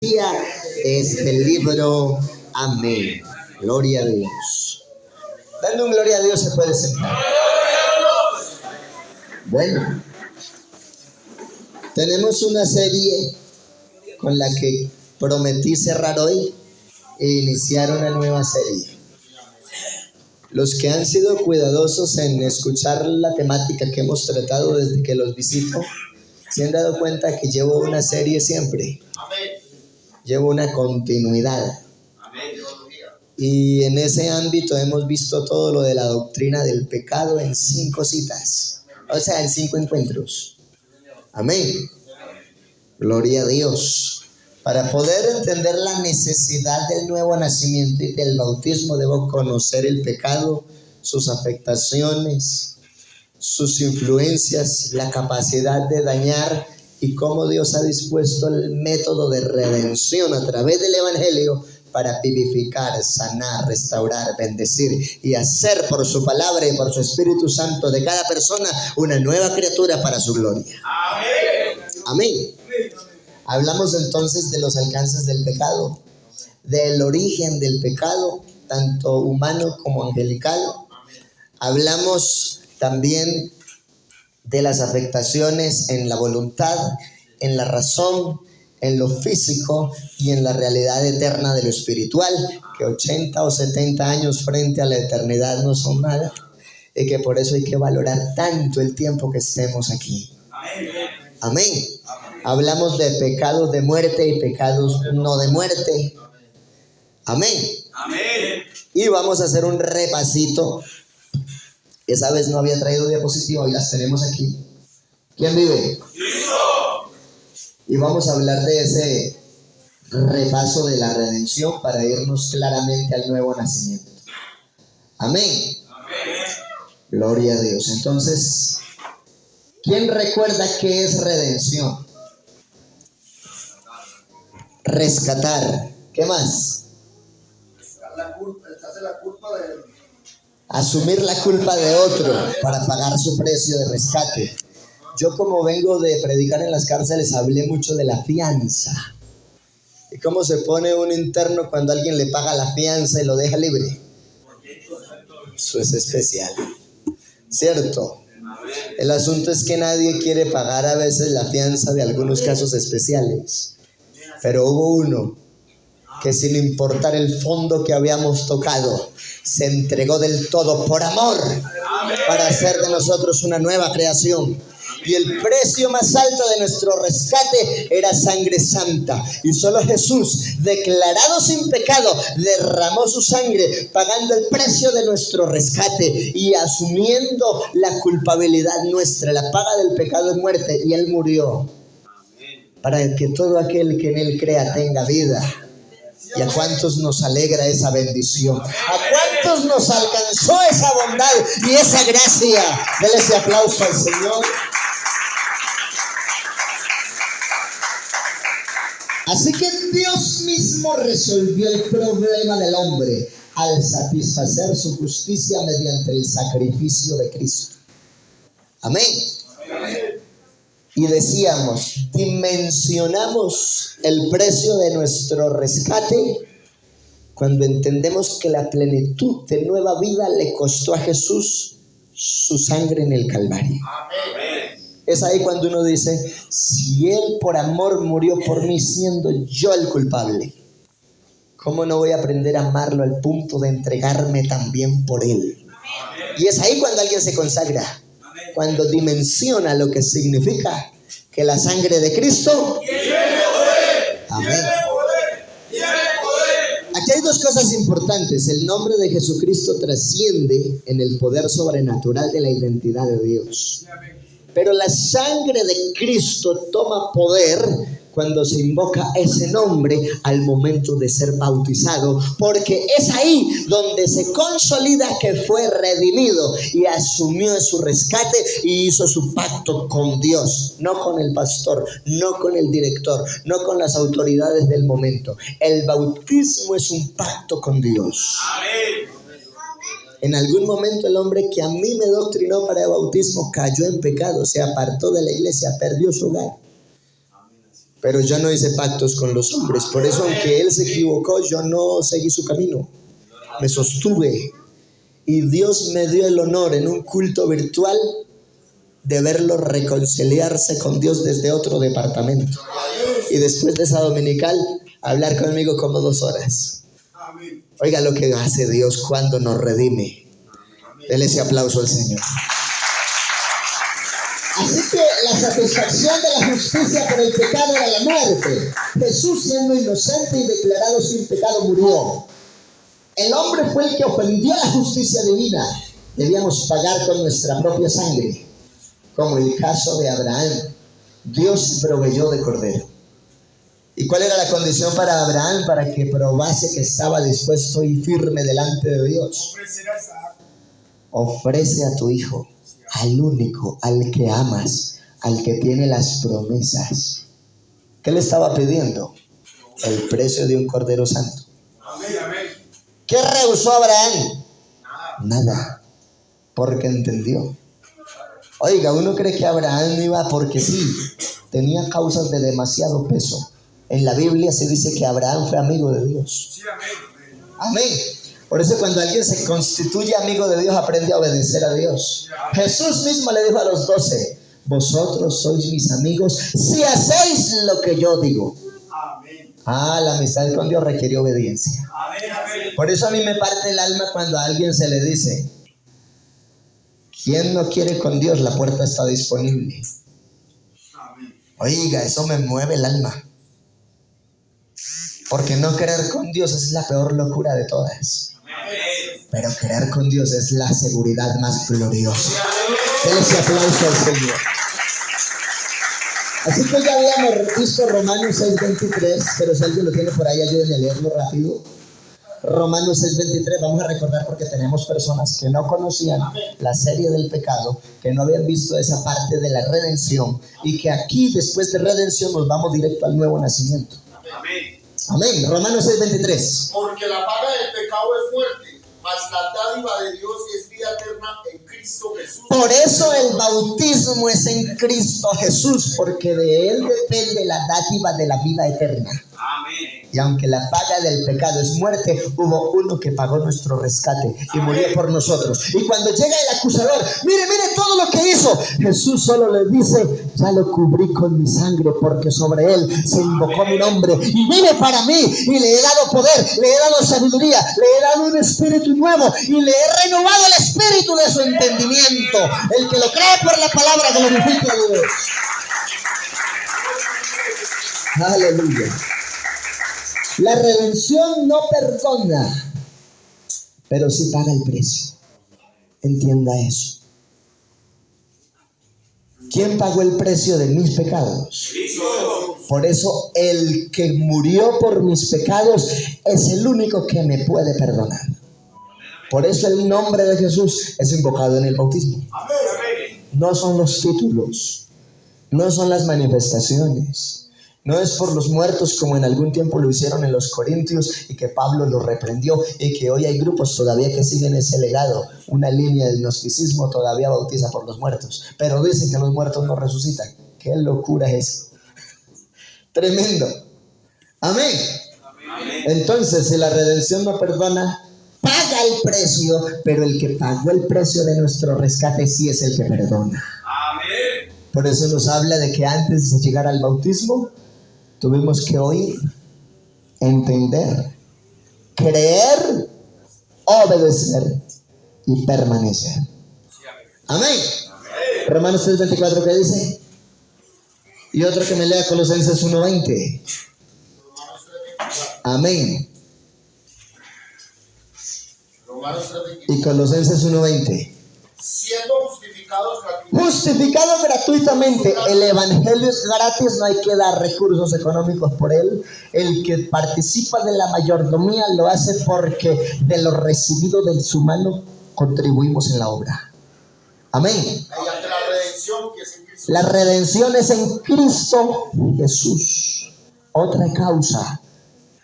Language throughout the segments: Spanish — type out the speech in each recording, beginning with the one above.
este libro. Amén. Gloria a Dios. Dando un gloria a Dios se puede sentar. Bueno, tenemos una serie con la que prometí cerrar hoy e iniciar una nueva serie. Los que han sido cuidadosos en escuchar la temática que hemos tratado desde que los visito, se han dado cuenta que llevo una serie siempre. Llevo una continuidad. Y en ese ámbito hemos visto todo lo de la doctrina del pecado en 5 citas. O sea, en 5 encuentros. Amén. Gloria a Dios. Para poder entender la necesidad del nuevo nacimiento y del bautismo, debo conocer el pecado, sus afectaciones, sus influencias, la capacidad de dañar y cómo Dios ha dispuesto el método de redención a través del Evangelio para vivificar, sanar, restaurar, bendecir y hacer por su palabra y por su Espíritu Santo de cada persona una nueva criatura para su gloria. Amén. Hablamos entonces de los alcances del pecado, del origen del pecado, tanto humano como angelical. Hablamos también de las afectaciones en la voluntad, en la razón, en lo físico y en la realidad eterna de lo espiritual, que 80 o 70 años frente a la eternidad no son nada, y que por eso hay que valorar tanto el tiempo que estemos aquí. Amén. Hablamos de pecados de muerte y pecados no de muerte. Amén. Y vamos a hacer un repasito. Esa vez no había traído diapositiva y las tenemos aquí. ¿Quién vive? Y vamos a hablar de ese repaso de la redención para irnos claramente al nuevo nacimiento. Amén. Gloria a Dios. Entonces, ¿quién recuerda qué es redención? Rescatar. ¿Qué más? Asumir la culpa de otro para pagar su precio de rescate. Yo, como vengo de predicar en las cárceles, hablé mucho de la fianza. ¿Y cómo se pone un interno cuando alguien le paga la fianza y lo deja libre? Eso es especial, ¿cierto? El asunto es que nadie quiere pagar a veces la fianza de algunos casos especiales. Pero hubo uno que, sin importar el fondo que habíamos tocado, se entregó del todo por amor para hacer de nosotros una nueva creación. Y el precio más alto de nuestro rescate era sangre santa. Y solo Jesús, declarado sin pecado, derramó su sangre, pagando el precio de nuestro rescate y asumiendo la culpabilidad nuestra. La paga del pecado es muerte, y Él murió para que todo aquel que en Él crea tenga vida. ¿Y a cuántos nos alegra esa bendición? ¿A cuántos nos alcanzó esa bondad y esa gracia? Denle ese aplauso al Señor. Así que Dios mismo resolvió el problema del hombre al satisfacer su justicia mediante el sacrificio de Cristo. Amén. Y decíamos, dimensionamos el precio de nuestro rescate cuando entendemos que la plenitud de nueva vida le costó a Jesús su sangre en el Calvario. Es ahí cuando uno dice, si Él por amor murió por mí siendo yo el culpable, ¿cómo no voy a aprender a amarlo al punto de entregarme también por Él? Y es ahí cuando alguien se consagra, cuando dimensiona lo que significa que la sangre de Cristo tiene poder. Amén. Aquí hay 2 cosas importantes. El nombre de Jesucristo trasciende en el poder sobrenatural de la identidad de Dios. Pero la sangre de Cristo toma poder cuando se invoca ese nombre al momento de ser bautizado, porque es ahí donde se consolida que fue redimido y asumió su rescate y hizo su pacto con Dios, no con el pastor, no con el director, no con las autoridades del momento. El bautismo es un pacto con Dios. Amén. En algún momento el hombre que a mí me doctrinó para el bautismo cayó en pecado, se apartó de la iglesia, perdió su hogar. Pero yo no hice pactos con los hombres. Por eso, aunque él se equivocó, yo no seguí su camino. Me sostuve. Y Dios me dio el honor en un culto virtual de verlo reconciliarse con Dios desde otro departamento. Y después de esa dominical, hablar conmigo como 2 horas. Oiga lo que hace Dios cuando nos redime. Dele ese aplauso al Señor. Así que la satisfacción de la justicia por el pecado era la muerte. Jesús, siendo inocente y declarado sin pecado, murió. El hombre fue el que ofendió a la justicia divina. Debíamos pagar con nuestra propia sangre. Como el caso de Abraham. Dios proveyó de cordero. ¿Y cuál era la condición para Abraham? Para que probase que estaba dispuesto y firme delante de Dios. Ofrece a tu hijo, al único, al que amas, al que tiene las promesas. ¿Qué le estaba pidiendo? El precio de un cordero santo. ¿Qué rehusó Abraham? Nada, porque entendió. Oiga, uno cree que Abraham iba porque sí, tenía causas de demasiado peso. En la Biblia se dice que Abraham fue amigo de Dios. Amén. Por eso cuando alguien se constituye amigo de Dios, aprende a obedecer a Dios. Jesús mismo le dijo a los 12, vosotros sois mis amigos si hacéis lo que yo digo. La amistad con Dios requiere obediencia. Por eso a mí me parte el alma cuando a alguien se le dice, ¿quién no quiere con Dios? La puerta está disponible. Oiga, eso me mueve el alma. Porque no querer con Dios es la peor locura de todas. Pero querer con Dios es la seguridad más gloriosa. Denle ese aplauso al Señor. Así que ya habíamos visto Romanos 6:23, pero si alguien lo tiene por ahí, ayúdenme a leerlo rápido. Romanos 6:23, vamos a recordar porque tenemos personas que no conocían la serie del pecado, que no habían visto esa parte de la redención y que aquí después de redención nos vamos directo al nuevo nacimiento. Amén. Romanos 6:23. Porque la paga del pecado es muerte, mas la dádiva de Dios es vida eterna en Cristo Jesús. Por eso el bautismo es en Cristo Jesús, porque de él depende la dádiva de la vida eterna. Amén. Y aunque la paga del pecado es muerte, hubo uno que pagó nuestro rescate y murió por nosotros. Y cuando llega el acusador, mire todo lo que hizo, Jesús solo le dice, ya lo cubrí con mi sangre, porque sobre él se invocó mi nombre y vive para mí, y le he dado poder, le he dado sabiduría, le he dado un espíritu nuevo y le he renovado el espíritu de su entendimiento. El que lo cree por la palabra, glorifica a Dios. Aleluya. La redención no perdona, pero sí paga el precio. Entienda eso. ¿Quién pagó el precio de mis pecados? Por eso el que murió por mis pecados es el único que me puede perdonar. Por eso el nombre de Jesús es invocado en el bautismo. No son los títulos, no son las manifestaciones. No es por los muertos como en algún tiempo lo hicieron en los Corintios y que Pablo los reprendió y que hoy hay grupos todavía que siguen ese legado. Una línea del gnosticismo todavía bautiza por los muertos, pero dicen que los muertos no resucitan. ¡Qué locura es eso! Tremendo. Amén. Entonces, si la redención no perdona, paga el precio, pero el que pagó el precio de nuestro rescate sí es el que perdona. Amén. Por eso nos habla de que antes de llegar al bautismo, tuvimos que oír, entender, creer, obedecer y permanecer. Amén. Romanos 3:24, ¿qué dice? Y otro que me lea Colosenses 1:20. Amén. Y Colosenses 1:20. Siendo justificados gratuitamente. El evangelio es gratis, no hay que dar recursos económicos por él. El que participa de la mayordomía lo hace porque de lo recibido de su mano contribuimos en la obra. Amén. La redención es en Cristo Jesús. Otra causa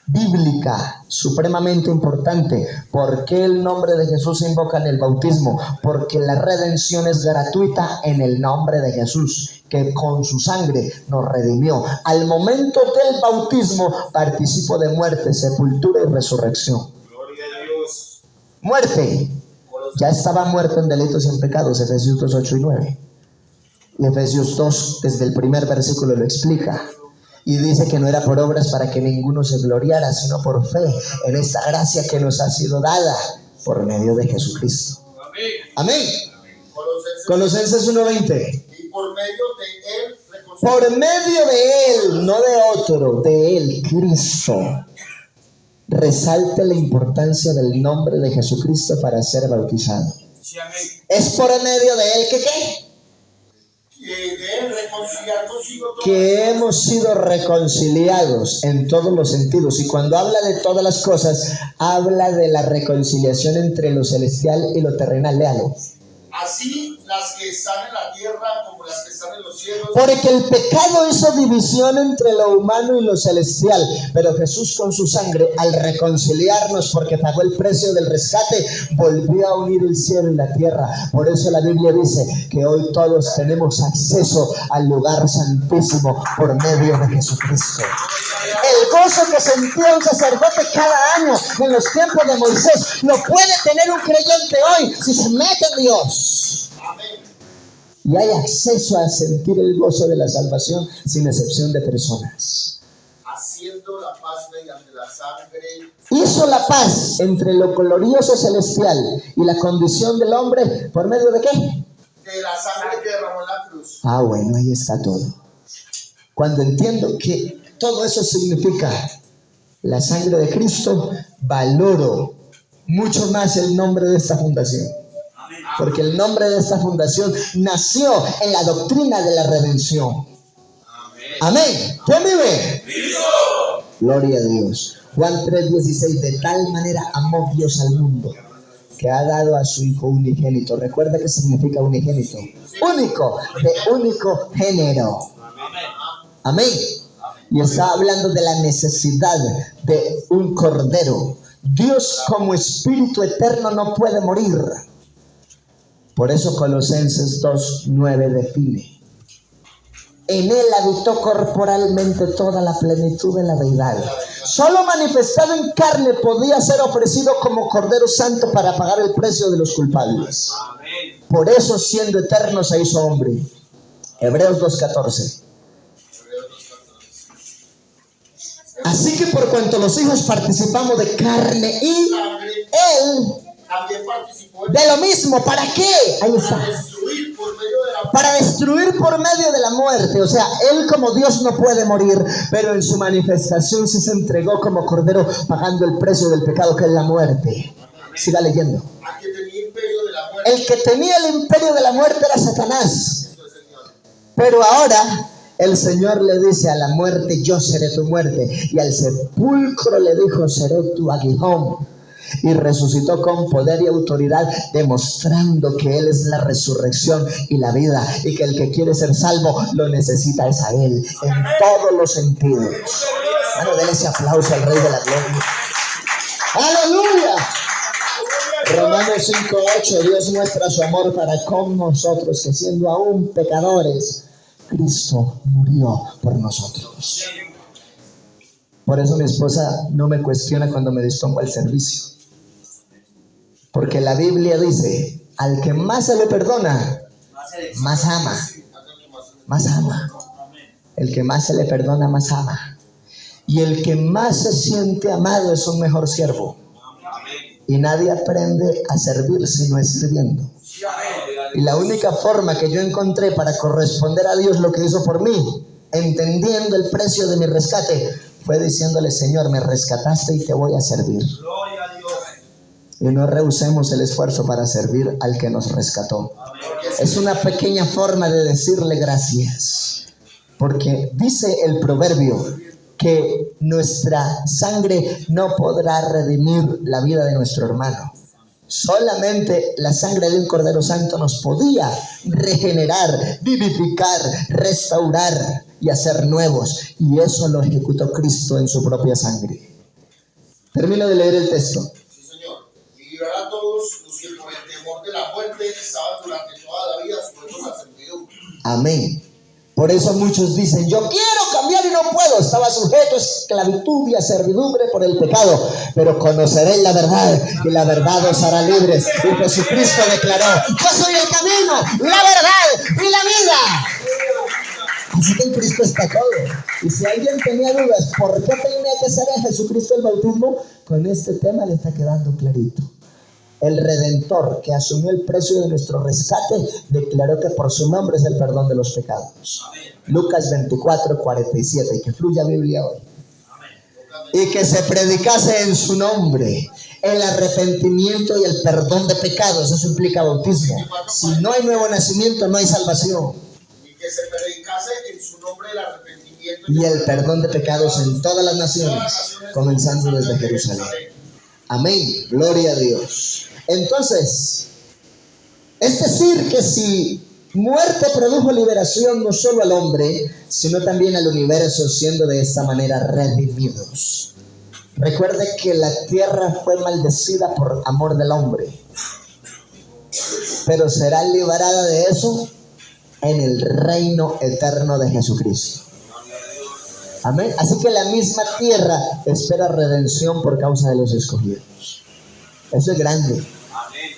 bíblica supremamente importante. ¿Por qué el nombre de Jesús se invoca en el bautismo? Porque la redención es gratuita en el nombre de Jesús, que con su sangre nos redimió. Al momento del bautismo participo de muerte, sepultura y resurrección. Gloria a Dios. Muerte. Ya estaba muerto en delitos y en pecados, Efesios 2, 8 y 9. Y Efesios 2, desde el primer versículo lo explica. Y dice que no era por obras para que ninguno se gloriara, sino por fe en esta gracia que nos ha sido dada por medio de Jesucristo. Amén. Colosenses 1:20. Y por medio de él, por medio de él, no de otro, de él, Cristo. Resalte la importancia del nombre de Jesucristo para ser bautizado. Sí, amén. Es por medio de él que ¿qué? Que hemos sido reconciliados en todos los sentidos. Y cuando habla de todas las cosas, habla de la reconciliación entre lo celestial y lo terrenal. Léalo. Así las que están en la tierra como las que están en los cielos. Porque el pecado hizo división entre lo humano y lo celestial, pero Jesús con su sangre, al reconciliarnos, porque pagó el precio del rescate, volvió a unir el cielo y la tierra. Por eso la Biblia dice que hoy todos tenemos acceso al lugar santísimo por medio de Jesucristo. El gozo que sentía un sacerdote cada año en los tiempos de Moisés lo puede tener un creyente hoy si se mete en Dios. Y hay acceso a sentir el gozo de la salvación sin excepción de personas. Haciendo la paz mediante la sangre. Hizo la paz entre lo glorioso celestial y la condición del hombre por medio de ¿qué? De la sangre que derramó en la cruz. Bueno, ahí está todo. Cuando entiendo que todo eso significa la sangre de Cristo, valoro mucho más el nombre de esta fundación. Porque el nombre de esta fundación nació en la doctrina de la redención. Amén. ¿Quién vive? ¡Cristo! Gloria a Dios. Juan 3:16. De tal manera amó Dios al mundo que ha dado a su Hijo unigénito. ¿Recuerda qué significa unigénito? Único, de único género. Amén. Y está hablando de la necesidad de un cordero. Dios como espíritu eterno no puede morir. Por eso Colosenses 2:9 define: en él habitó corporalmente toda la plenitud de la deidad. Solo manifestado en carne podía ser ofrecido como Cordero Santo para pagar el precio de los culpables. Por eso, siendo eterno, se hizo hombre. Hebreos 2:14. Así que por cuanto los hijos participamos de carne y él también participó de lo mismo. ¿Para qué? Ahí está. Para destruir por medio de la muerte. O sea, él como Dios no puede morir, pero en su manifestación sí se entregó como cordero pagando el precio del pecado, que es la muerte. Siga leyendo. El que tenía el imperio de la muerte era Satanás. Pero ahora el Señor le dice a la muerte: yo seré tu muerte. Y al sepulcro le dijo: seré tu aguijón. Y resucitó con poder y autoridad, demostrando que Él es la resurrección y la vida, y que el que quiere ser salvo lo necesita es a Él en todos los sentidos. Bueno, denle ese aplauso al Rey de la Gloria. ¡Aleluya! Romanos 5:8. Dios muestra su amor para con nosotros, que siendo aún pecadores, Cristo murió por nosotros. Por eso mi esposa no me cuestiona cuando me dispongo al servicio. Porque la Biblia dice: al que más se le perdona, más ama. Más ama. El que más se le perdona, más ama. Y el que más se siente amado es un mejor siervo. Y nadie aprende a servir si no es sirviendo. Y la única forma que yo encontré para corresponder a Dios lo que hizo por mí, entendiendo el precio de mi rescate, fue diciéndole: Señor, me rescataste y te voy a servir. Y no rehusemos el esfuerzo para servir al que nos rescató. Es una pequeña forma de decirle gracias. Porque dice el proverbio que nuestra sangre no podrá redimir la vida de nuestro hermano. Solamente la sangre de un Cordero Santo nos podía regenerar, vivificar, restaurar y hacer nuevos. Y eso lo ejecutó Cristo en su propia sangre. Termino de leer el texto. Sí, Señor. Y librará a todos los que por el temor de la muerte estaban durante toda la vida sujetos a servidumbre. Amén. Por eso muchos dicen, yo quiero cambiar y no puedo. Estaba sujeto a esclavitud y a servidumbre por el pecado. Pero conoceréis la verdad y la verdad os hará libres. Y Jesucristo declaró, yo soy el camino, la verdad y la vida. Así que en Cristo está todo. Y si alguien tenía dudas, ¿por qué tenía que ser en Jesucristo el bautismo? Con este tema le está quedando clarito. El Redentor, que asumió el precio de nuestro rescate, declaró que por su nombre es el perdón de los pecados. Lucas 24:47. Y que fluya Biblia hoy. Y que se predicase en su nombre el arrepentimiento y el perdón de pecados. Eso implica bautismo. Si no hay nuevo nacimiento, no hay salvación. Y que se predicase en su nombre el arrepentimiento Y el perdón de pecados en todas las naciones, comenzando desde Jerusalén. Amén. Gloria a Dios. Entonces, es decir que si muerte produjo liberación no solo al hombre, sino también al universo, siendo de esta manera redimidos. Recuerde que la tierra fue maldecida por amor del hombre, pero será liberada de eso en el reino eterno de Jesucristo. Amén. Así que la misma tierra espera redención por causa de los escogidos. Eso es grande.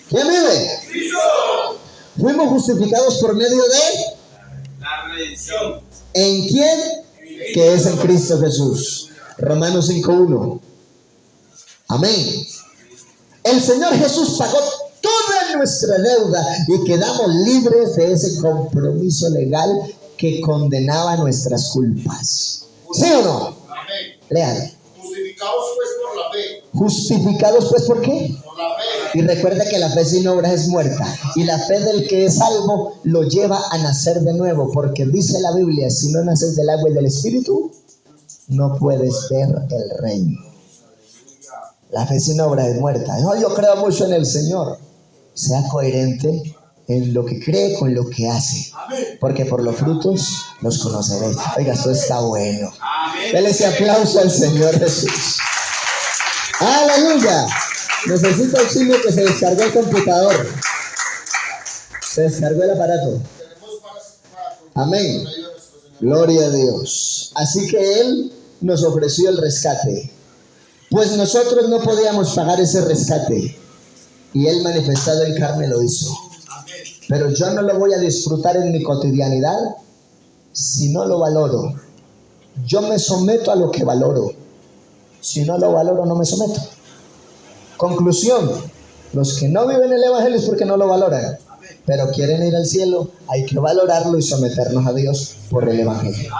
¿Quién vive? Fuimos justificados por medio de la redención. ¿En quién? Que es en Cristo Jesús. Romanos 5:1. Amén. El Señor Jesús pagó toda nuestra deuda y quedamos libres de ese compromiso legal que condenaba nuestras culpas. ¿Sí o no? Amén. Léalo. Justificados pues por la fe. Justificados pues ¿por qué? Por la fe. Y recuerda que la fe sin obras es muerta. Y la fe del que es salvo lo lleva a nacer de nuevo. Porque dice la Biblia, si no naces del agua y del Espíritu, no puedes ver el reino. La fe sin obras es muerta. No, yo creo mucho en el Señor. Sea coherente en lo que cree con lo que hace. Porque por los frutos los conoceréis. Oiga, esto está bueno. Dele ese aplauso al Señor Jesús. ¡Aleluya! Necesito auxilio que se descargó el computador. Se descargó el aparato. Amén. Gloria a Dios. Así que Él nos ofreció el rescate. Pues nosotros no podíamos pagar ese rescate. Y Él manifestado en carne lo hizo. Pero yo no lo voy a disfrutar en mi cotidianidad si no lo valoro. Yo me someto a lo que valoro. Si no lo valoro, no me someto. Conclusión, los que no viven el Evangelio es porque no lo valoran. Pero quieren ir al cielo, hay que valorarlo y someternos a Dios por el Evangelio.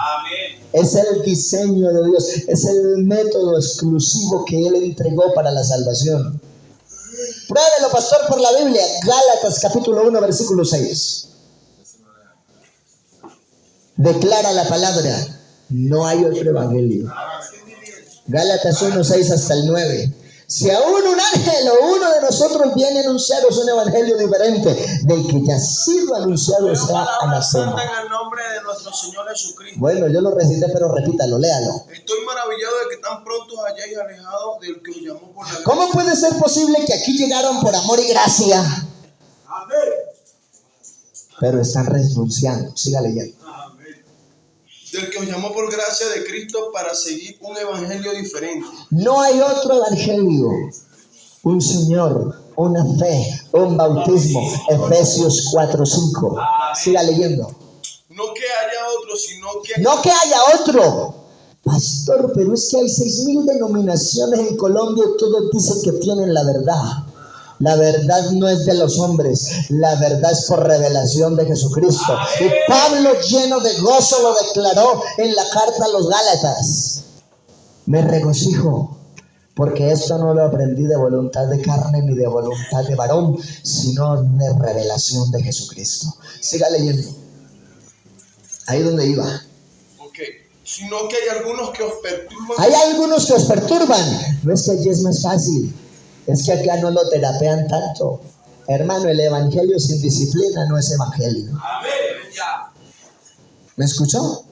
Es el diseño de Dios, es el método exclusivo que Él entregó para la salvación. Pruébelo, pastor, por la Biblia. Gálatas capítulo 1, versículo 6. Declara la palabra, no hay otro evangelio. Gálatas 1, 6 hasta el 9. Si aún un ángel o uno de nosotros viene a anunciaros un evangelio diferente del que ya ha sido anunciado, sea anatema. En el nombre de nuestro Señor Jesucristo. Bueno, yo lo recité, pero repítalo, léalo. Estoy maravillado de que tan pronto os hayáis alejado del que os llamó por la gracia. ¿Cómo puede ser posible que aquí llegaron por amor y gracia, Amén. pero están renunciando? Siga leyendo. Del que os llamó por gracia de Cristo para seguir un evangelio diferente. No hay otro evangelio, un Señor, una fe, un bautismo. Efesios 4:5. Siga leyendo. No que haya otro, sino que... No que haya otro. Pastor, pero es que hay 6,000 denominaciones en Colombia y todos dicen que tienen la verdad. La verdad no es de los hombres, la verdad es por revelación de Jesucristo. Y Pablo, lleno de gozo, lo declaró en la carta a los Gálatas. Me regocijo, porque esto no lo aprendí de voluntad de carne ni de voluntad de varón, sino de revelación de Jesucristo. Siga leyendo. Ahí donde iba. Ok. Sino que hay algunos que os perturban. Hay algunos que os perturban. No es que allí es más fácil. Es que acá no lo terapean tanto. Hermano, el evangelio sin disciplina no es evangelio. ¿Me escuchó?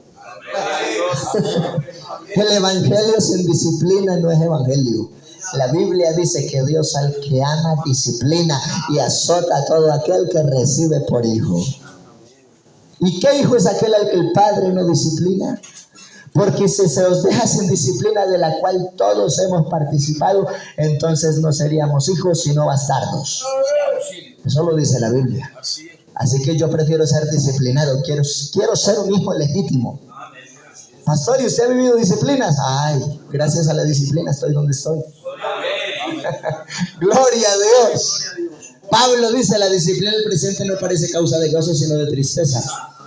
El evangelio sin disciplina no es evangelio. La Biblia dice que Dios al que ama disciplina y azota a todo aquel que recibe por hijo. ¿Y qué hijo es aquel al que el Padre no disciplina? Porque si se os deja sin disciplina de la cual todos hemos participado, entonces no seríamos hijos sino bastardos. Eso lo dice la Biblia. Así que yo prefiero ser disciplinado. Quiero ser un hijo legítimo. Pastor, ¿y usted ha vivido disciplinas? Ay, gracias a la disciplina estoy donde estoy. Gloria a Dios. Pablo dice, la disciplina del presente no parece causa de gozo sino de tristeza,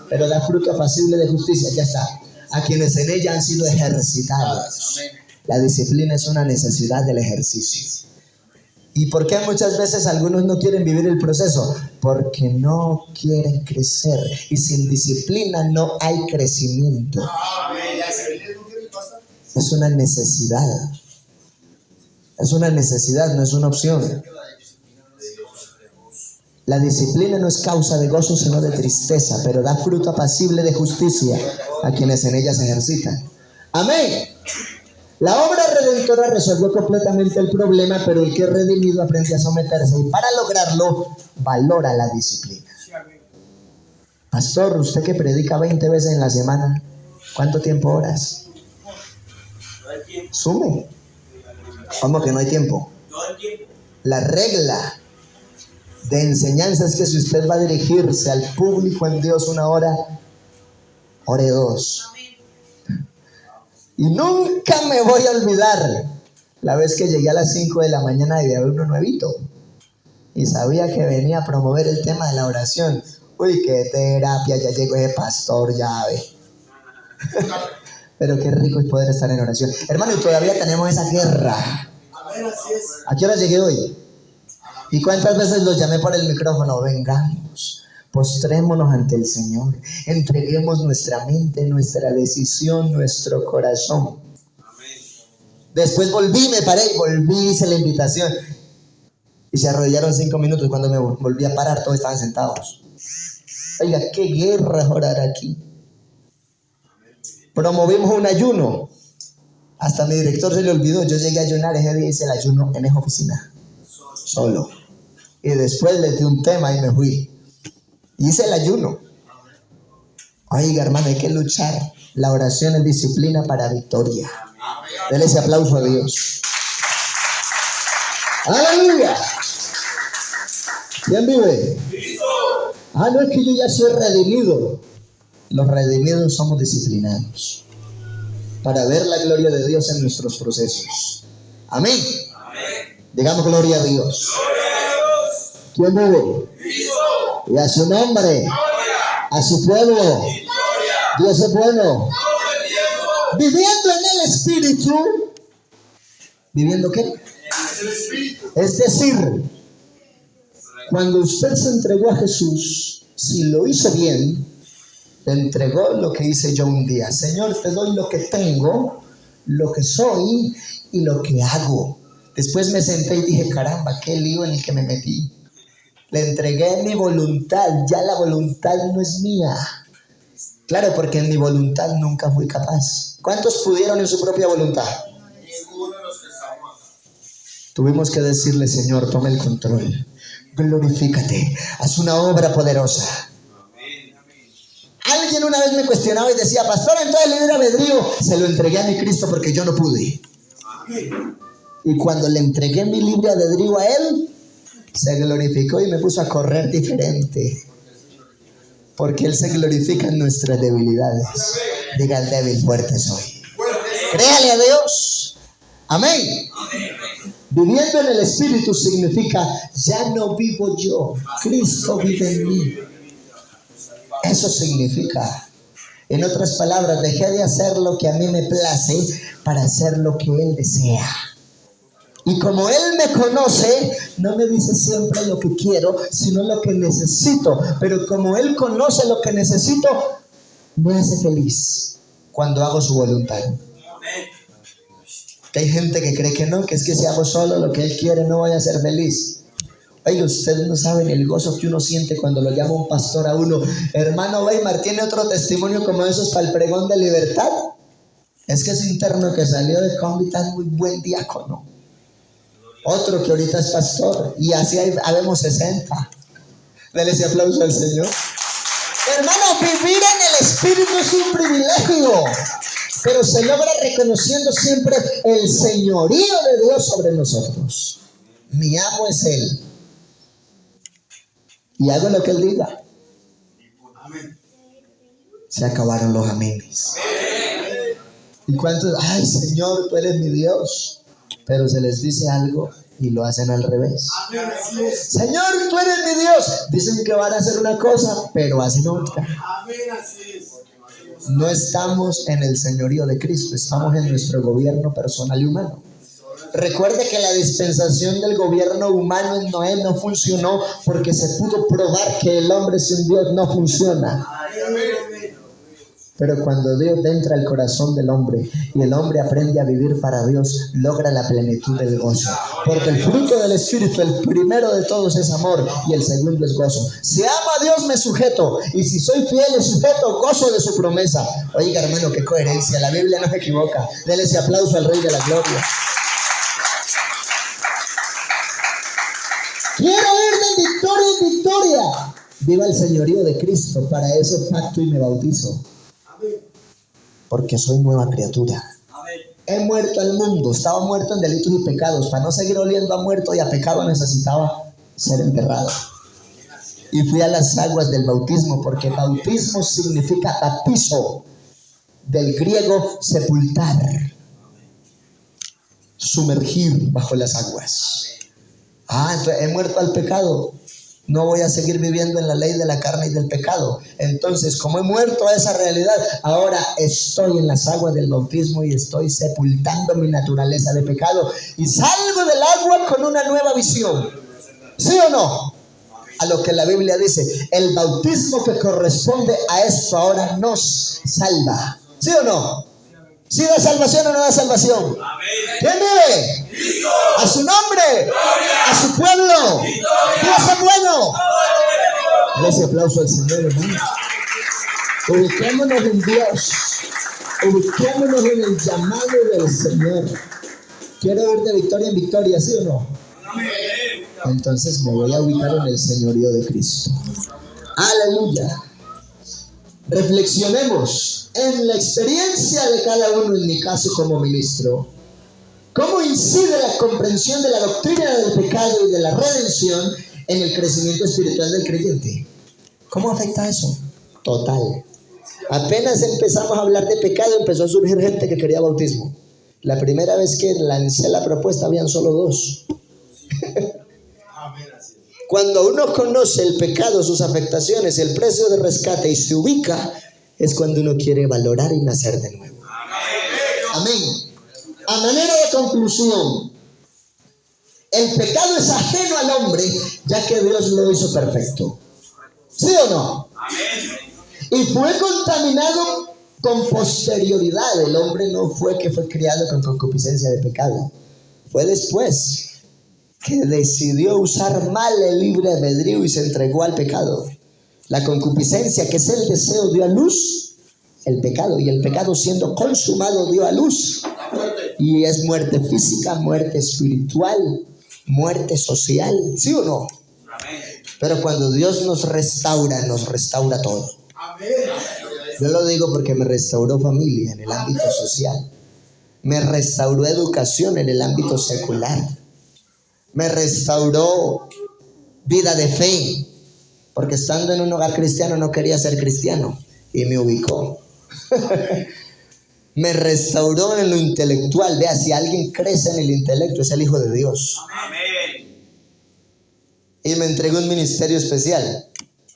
pero da fruto apacible de justicia. Ya está. A quienes en ella han sido ejercitados. La disciplina es una necesidad del ejercicio. ¿Y por qué muchas veces algunos no quieren vivir el proceso? Porque no quieren crecer. Y sin disciplina no hay crecimiento. Es una necesidad. Es una necesidad, no es una opción. La disciplina no es causa de gozo sino de tristeza, pero da fruto apacible de justicia a quienes en ella se ejercitan. Amén. La obra redentora resolvió completamente el problema, pero el que es redimido aprende a someterse y para lograrlo valora la disciplina. Pastor, usted que predica 20 veces en la semana, ¿cuánto tiempo oras? Sume. ¿Cómo que no hay tiempo? La regla de enseñanza es que si usted va a dirigirse al público en Dios 1 hora, ore 2. Y nunca me voy a olvidar la vez que llegué a las 5 de la mañana y había uno nuevito y sabía que venía a promover el tema de la oración. Uy, qué terapia, ya llegó ese pastor, ya ve. Pero qué rico es poder estar en oración. Hermano, y todavía tenemos esa guerra. ¿A qué hora llegué hoy? ¿Y cuántas veces los llamé por el micrófono? Vengamos, postrémonos ante el Señor, entreguemos nuestra mente, nuestra decisión, nuestro corazón. Después volví, me paré y volví, hice la invitación. Y se arrodillaron 5 minutos. Cuando me volví a parar, todos estaban sentados. Oiga, qué guerra es orar aquí. Promovimos un ayuno. Hasta a mi director se le olvidó. Yo llegué a ayunar ese día, hice el ayuno en esa oficina. Solo. Y después le di un tema y me fui. Hice el ayuno. Oiga, hermano, hay que luchar. La oración es disciplina para victoria. Denle ese aplauso a Dios. ¡Aleluya! ¿Quién vive? No es que yo ya soy redimido. Los redimidos somos disciplinados para ver la gloria de Dios en nuestros procesos. Amén. Digamos gloria a Dios. ¿Quién vive? Y a su nombre, a su pueblo. Dios es bueno. Viviendo en el Espíritu. ¿Viviendo qué? Es decir, cuando usted se entregó a Jesús, si lo hizo bien, le entregó lo que hice yo un día. Señor, te doy lo que tengo, lo que soy y lo que hago. Después me senté y dije, caramba, qué lío en el que me metí. Le entregué mi voluntad, ya la voluntad no es mía. Claro, porque en mi voluntad nunca fui capaz. ¿Cuántos pudieron en su propia voluntad? Ninguno de los que estamos acá. Tuvimos que decirle, Señor, toma el control. Glorifícate, haz una obra poderosa. Alguien una vez me cuestionaba y decía, pastor, entonces el libre albedrío se lo entregué a mi Cristo porque yo no pude. Y cuando le entregué mi libre albedrío a Él, se glorificó y me puso a correr diferente. Porque Él se glorifica en nuestras debilidades. Diga el débil, fuerte soy. Créale a Dios. Amén. Viviendo en el Espíritu significa, ya no vivo yo, Cristo vive en mí. Eso significa, en otras palabras, dejé de hacer lo que a mí me place para hacer lo que Él desea. Y como Él me conoce, no me dice siempre lo que quiero, sino lo que necesito. Pero como Él conoce lo que necesito, me hace feliz cuando hago su voluntad. Que hay gente que cree que no, que es que si hago solo lo que Él quiere no voy a ser feliz. Oiga, ustedes no saben el gozo que uno siente cuando lo llama un pastor a uno. Hermano Weimar, ¿tiene otro testimonio como esos para el pregón de libertad? Es que ese interno que salió de Cómbita es muy buen diácono. Otro que ahorita es pastor. Y así habemos 60. Dele ese aplauso al Señor. Hermano, vivir en el Espíritu es un privilegio, pero se logra reconociendo siempre el señorío de Dios sobre nosotros. Mi amo es Él. Y hago lo que Él diga. Amén. Se acabaron los amenes. ¿Y cuántos? Ay, Señor, tú eres mi Dios. Pero se les dice algo y lo hacen al revés. Amén. Así es. Señor, tú eres mi Dios. Dicen que van a hacer una cosa, pero hacen otra. Amén. Así es. No estamos en el señorío de Cristo, estamos en nuestro gobierno personal y humano. Recuerde que la dispensación del gobierno humano en Noé no funcionó porque se pudo probar que el hombre sin Dios no funciona. Pero cuando Dios entra al corazón del hombre y el hombre aprende a vivir para Dios, logra la plenitud del gozo. Porque el fruto del Espíritu, el primero de todos es amor y el segundo es gozo. Si amo a Dios me sujeto, y si soy fiel y sujeto, gozo de su promesa. Oiga, hermano, qué coherencia, la Biblia no se equivoca. Dele ese aplauso al Rey de la Gloria. Quiero ir de victoria en victoria. Viva el señorío de Cristo, para eso pacto y me bautizo. Porque soy nueva criatura. He muerto al mundo, estaba muerto en delitos y pecados. Para no seguir oliendo a muerto y a pecado necesitaba ser enterrado. Y fui a las aguas del bautismo, porque bautismo significa baptizo, del griego sepultar, sumergir bajo las aguas. Entonces he muerto al pecado. No voy a seguir viviendo en la ley de la carne y del pecado. Entonces, como he muerto a esa realidad, ahora estoy en las aguas del bautismo y estoy sepultando mi naturaleza de pecado. Y salgo del agua con una nueva visión. ¿Sí o no? A lo que la Biblia dice, el bautismo que corresponde a esto ahora nos salva. ¿Sí o no? ¿Sí da salvación o no da salvación? ¿Quién vive? Cristo. A su nombre. Gloria. A su pueblo. Dios es bueno. Dale ese aplauso al Señor, hermano. Ubiquémonos en Dios. Ubiquémonos en el llamado del Señor. Quiero ir de victoria en victoria, ¿sí o no? Entonces me voy a ubicar en el señorío de Cristo. Aleluya. Reflexionemos en la experiencia de cada uno, en mi caso como ministro. ¿Cómo incide la comprensión de la doctrina del pecado y de la redención en el crecimiento espiritual del creyente? ¿Cómo afecta eso? Total. Apenas empezamos a hablar de pecado, empezó a surgir gente que quería bautismo. La primera vez que lancé la propuesta habían solo 2. Cuando uno conoce el pecado, sus afectaciones, el precio de rescate y se ubica, es cuando uno quiere valorar y nacer de nuevo. Amén. A manera de conclusión, el pecado es ajeno al hombre, ya que Dios lo hizo perfecto. ¿Sí o no? Y fue contaminado con posterioridad. El hombre no fue que fue criado con concupiscencia de pecado. Fue después que decidió usar mal el libre albedrío y se entregó al pecado. La concupiscencia, que es el deseo, dio a luz el pecado, y el pecado, siendo consumado, dio a luz. Y es muerte física, muerte espiritual, muerte social. ¿Sí o no? Pero cuando Dios nos restaura todo. Yo lo digo porque me restauró familia en el ámbito social. Me restauró educación en el ámbito secular. Me restauró vida de fe, porque estando en un hogar cristiano no quería ser cristiano y me ubicó. Me restauró en lo intelectual. Vea, si alguien crece en el intelecto es el Hijo de Dios. Amén. Y me entregó un ministerio especial,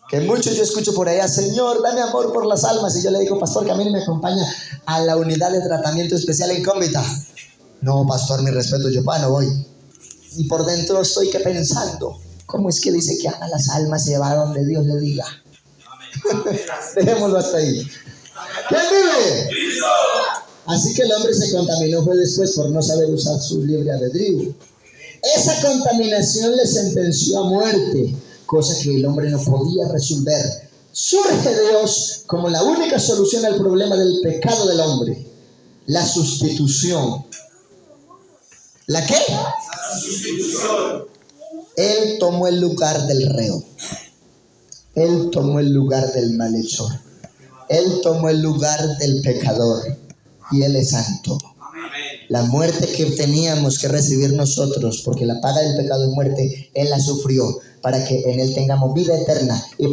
que muchos yo escucho por allá: Señor, dame amor por las almas. Y yo le digo: pastor, que a mí me acompaña a la unidad de tratamiento especial en Cómbita. No, pastor, mi respeto, yo no voy. Y por dentro estoy pensando: ¿cómo es que dice que ama las almas y va donde Dios le diga? Dejémoslo hasta ahí. ¿Quién vive? ¡Cristo! Así que el hombre se contaminó fue después por no saber usar su libre albedrío. Esa contaminación le sentenció a muerte, cosa que el hombre no podía resolver. Surge Dios como la única solución al problema del pecado del hombre: la sustitución. ¿La qué? Él tomó el lugar del reo. Él tomó el lugar del malhechor. Él tomó el lugar del pecador. Y Él es santo. La muerte que teníamos que recibir nosotros, porque la paga del pecado es muerte, Él la sufrió para que en Él tengamos vida eterna y para